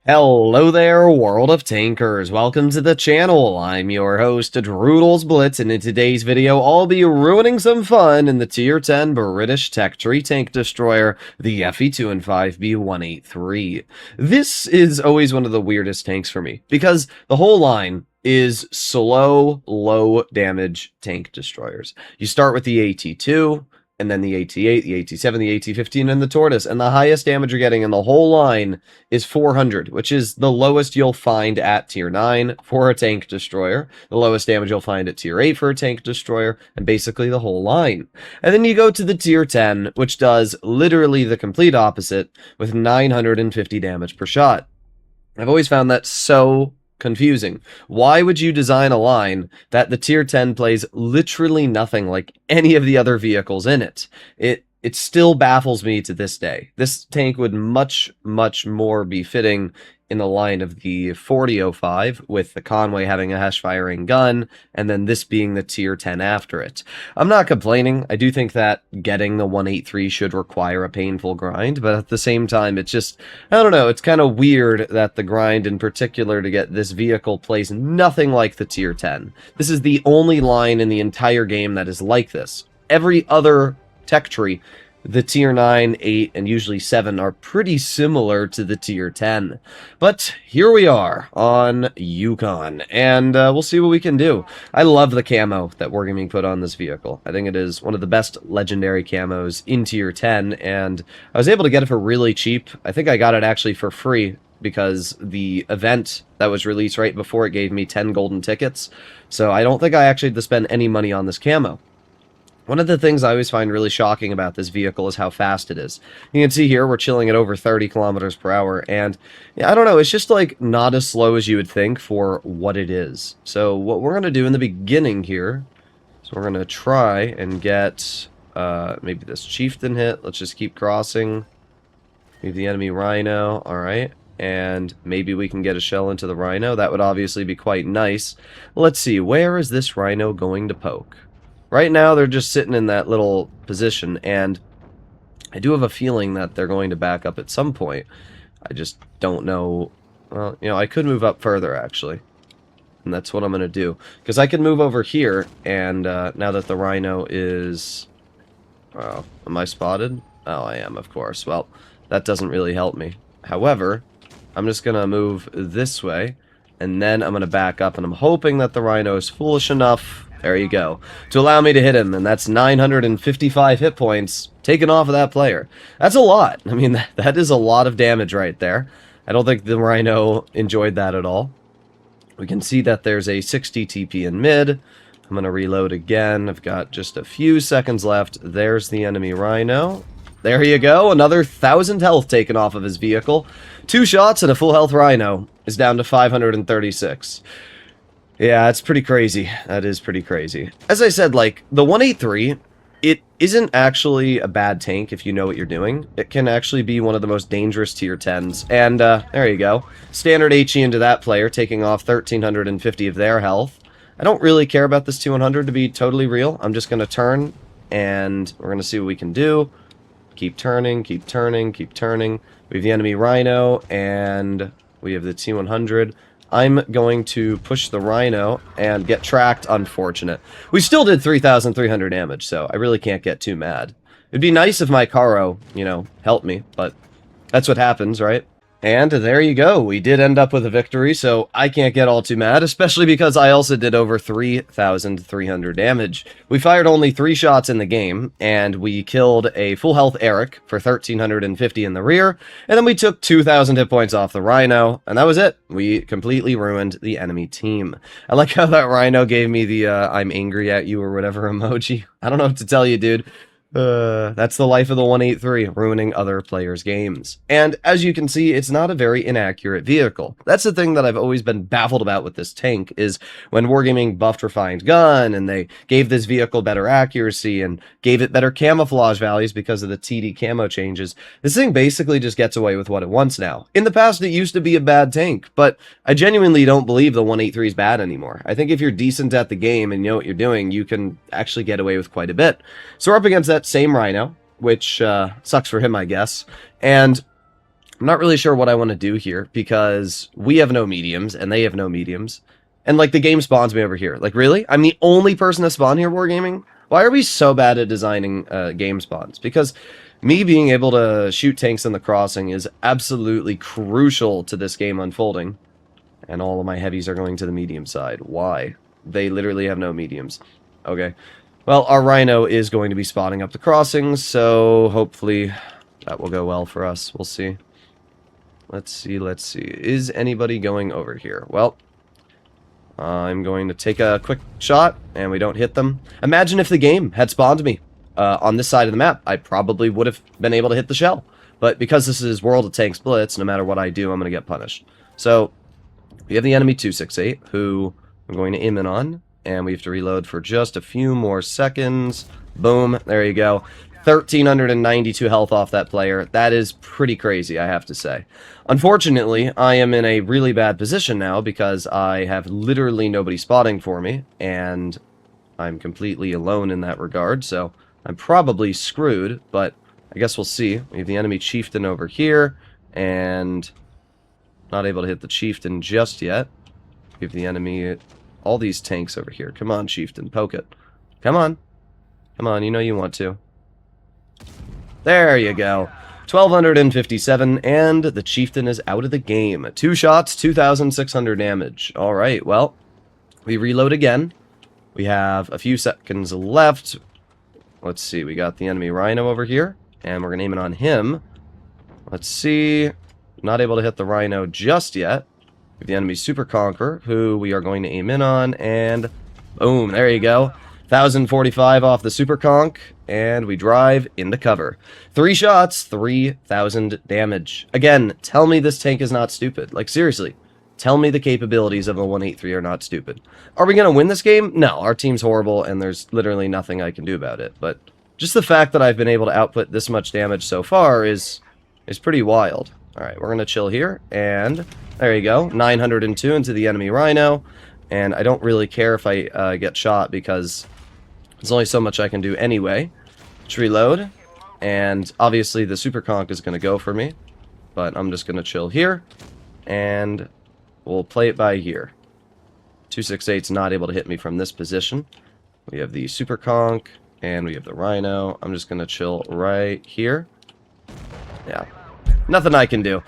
Hello there, world of tankers. Welcome to the channel. I'm your host, Droodles Blitz, and in today's video, I'll be ruining some fun in the Tier 10 British Tech Tree Tank Destroyer, the FV215B 183. This is always one of the weirdest tanks for me, because the whole line is slow, low damage tank destroyers. You start with the AT2, and then the AT8, the AT7, the AT15, and the Tortoise. And the highest damage you're getting in the whole line is 400, which is the lowest you'll find at Tier 9 for a tank destroyer, the lowest damage you'll find at Tier 8 for a tank destroyer, and basically the whole line. And then you go to the Tier 10, which does literally the complete opposite, with 950 damage per shot. I've always found that so confusing. Why would you design a line that the tier 10 plays literally nothing like any of the other vehicles in it? It still baffles me to this day. This tank would much more be fitting in the line of the 4005, with the Conway having a Hesh-firing gun, and then this being the tier 10 after it. I'm not complaining. I do think that getting the 183 should require a painful grind, but at the same time, it's just, I don't know, it's kind of weird that the grind in particular to get this vehicle plays nothing like the tier 10. This is the only line in the entire game that is like this. Every other tech tree, the tier 9, 8, and usually 7 are pretty similar to the tier 10. But here we are on Yukon, and we'll see what we can do. I love the camo that Wargaming put on this vehicle. I think it is one of the best legendary camos in tier 10, and I was able to get it for really cheap. I think I got it actually for free, because the event that was released right before it gave me 10 golden tickets. So I don't think I actually had to spend any money on this camo. One of the things I always find really shocking about this vehicle is how fast it is. You can see here we're chilling at over 30 kilometers per hour, and yeah, I don't know, it's just like not as slow as you would think for what it is. So what we're going to do in the beginning here, so we're going to try and get maybe this chieftain hit. Let's just keep crossing. Maybe the enemy rhino. Alright. And maybe we can get a shell into the rhino. That would obviously be quite nice. Let's see, where is this rhino going to poke? Right now, they're just sitting in that little position, and I do have a feeling that they're going to back up at some point. I just don't know. Well, you know, I could move up further, actually. And that's what I'm going to do. Because I can move over here, and now that the rhino is... am I spotted? Oh, I am, of course. Well, that doesn't really help me. However, I'm just going to move this way, and then I'm going to back up, and I'm hoping that the rhino is foolish enough... There you go. To allow me to hit him, and that's 955 hit points taken off of that player. That's a lot. I mean, that is a lot of damage right there. I don't think the Rhino enjoyed that at all. We can see that there's a 60 TP in mid. I'm going to reload again. I've got just a few seconds left. There's the enemy Rhino. There you go. Another 1,000 health taken off of his vehicle. 2 shots and a full health Rhino is down to 536. Yeah, it's pretty crazy. That is pretty crazy. As I said, like, the 183, it isn't actually a bad tank if you know what you're doing. It can actually be one of the most dangerous tier 10s. And, there you go. Standard HE into that player, taking off 1,350 of their health. I don't really care about this 200 to be totally real. I'm just going to turn, and we're going to see what we can do. Keep turning, keep turning, keep turning. We have the enemy Rhino, and we have the T100. I'm going to push the Rhino and get tracked. Unfortunate. We still did 3,300 damage, so I really can't get too mad. It'd be nice if my Caro, you know, helped me, but that's what happens, right? And there you go. We did end up with a victory, so I can't get all too mad, especially because I also did over 3,300 damage. We fired only 3 shots in the game, and we killed a full health Eric for 1,350 in the rear, and then we took 2,000 hit points off the Rhino, and that was it. We completely ruined the enemy team. I like how that Rhino gave me the I'm angry at you or whatever emoji. I don't know what to tell you, dude. That's the life of the 183, ruining other players' games. And as you can see, it's not a very inaccurate vehicle. That's the thing that I've always been baffled about with this tank, is when Wargaming buffed Refined Gun, and they gave this vehicle better accuracy, and gave it better camouflage values because of the TD camo changes, this thing basically just gets away with what it wants now. In the past, it used to be a bad tank, but I genuinely don't believe the 183 is bad anymore. I think if you're decent at the game and you know what you're doing, you can actually get away with quite a bit. So we're up against that same Rhino, which sucks for him, I guess. And I'm not really sure what I want to do here because we have no mediums and they have no mediums. And, like, the game spawns me over here. Like, really? I'm the only person to spawn here, Wargaming? Why are we so bad at designing game spawns? Because me being able to shoot tanks in the crossing is absolutely crucial to this game unfolding. And all of my heavies are going to the medium side. Why? They literally have no mediums. Okay. Well, our Rhino is going to be spotting up the crossings, so hopefully that will go well for us. We'll see. Let's see. Is anybody going over here? Well, I'm going to take a quick shot, and we don't hit them. Imagine if the game had spawned me on this side of the map. I probably would have been able to hit the shell. But because this is World of Tanks Blitz, no matter what I do, I'm going to get punished. So, we have the enemy 268, who I'm going to aim in on. And we have to reload for just a few more seconds. Boom. There you go. 1,392 health off that player. That is pretty crazy, I have to say. Unfortunately, I am in a really bad position now because I have literally nobody spotting for me, and I'm completely alone in that regard, so I'm probably screwed, but I guess we'll see. We have the enemy chieftain over here, and not able to hit the chieftain just yet. We have the enemy... all these tanks over here. Come on, chieftain, poke it. Come on. Come on, you know you want to. There you go. 1,257, and the chieftain is out of the game. 2 shots, 2,600 damage. Alright, well, we reload again. We have a few seconds left. Let's see, we got the enemy Rhino over here, and we're going to aim it on him. Let's see. Not able to hit the Rhino just yet. The enemy Super Conqueror, who we are going to aim in on, and boom, there you go. 1,045 off the Super Conch, and we drive into cover. 3 shots, 3,000 damage. Again, tell me this tank is not stupid. Like, seriously, tell me the capabilities of the 183 are not stupid. Are we going to win this game? No, our team's horrible, and there's literally nothing I can do about it. But just the fact that I've been able to output this much damage so far is pretty wild. Alright, we're going to chill here, and there you go. 902 into the enemy Rhino, and I don't really care if I get shot because there's only so much I can do anyway. Let's reload, and obviously the Super Conch is going to go for me, but I'm just going to chill here, and we'll play it by ear. 268's not able to hit me from this position. We have the Super Conch, and we have the Rhino. I'm just going to chill right here. Yeah. Nothing I can do.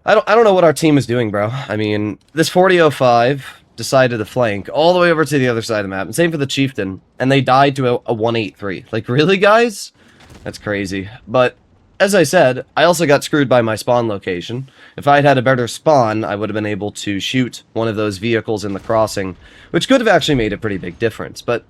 I don't know what our team is doing, bro. I mean, this 4005 decided to flank all the way over to the other side of the map. And same for the chieftain. And they died to a 183. Like, really, guys? That's crazy. But, as I said, I also got screwed by my spawn location. If I had had a better spawn, I would have been able to shoot one of those vehicles in the crossing, which could have actually made a pretty big difference. But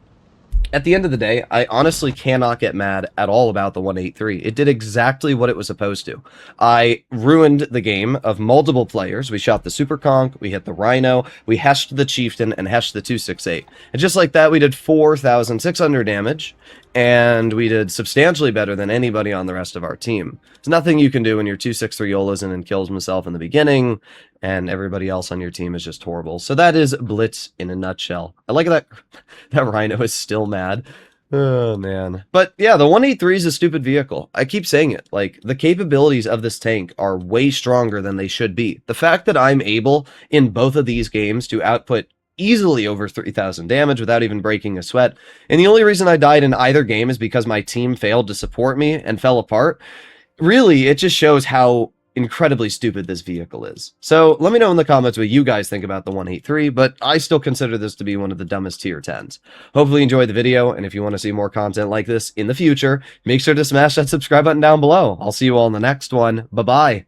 at the end of the day, I honestly cannot get mad at all about the 183. It did exactly what it was supposed to. I ruined the game of multiple players. We shot the Super Conch, we hit the Rhino, we heshed the Chieftain, and heshed the 268. And just like that, we did 4,600 damage, and we did substantially better than anybody on the rest of our team. There's nothing you can do when your 263 Yolas in and kills himself in the beginning, and everybody else on your team is just horrible. So that is Blitz in a nutshell. I like that that Rhino is still mad. Oh, man. But yeah, the 183 is a stupid vehicle. I keep saying it. Like, the capabilities of this tank are way stronger than they should be. The fact that I'm able, in both of these games, to output easily over 3,000 damage without even breaking a sweat, and the only reason I died in either game is because my team failed to support me and fell apart, really, it just shows how incredibly stupid this vehicle is. So let me know in the comments what you guys think about the 183, but I still consider this to be one of the dumbest tier 10s. Hopefully you enjoyed the video, and if you want to see more content like this in the future, make sure to smash that subscribe button down below. I'll see you all in the next one. Bye-bye.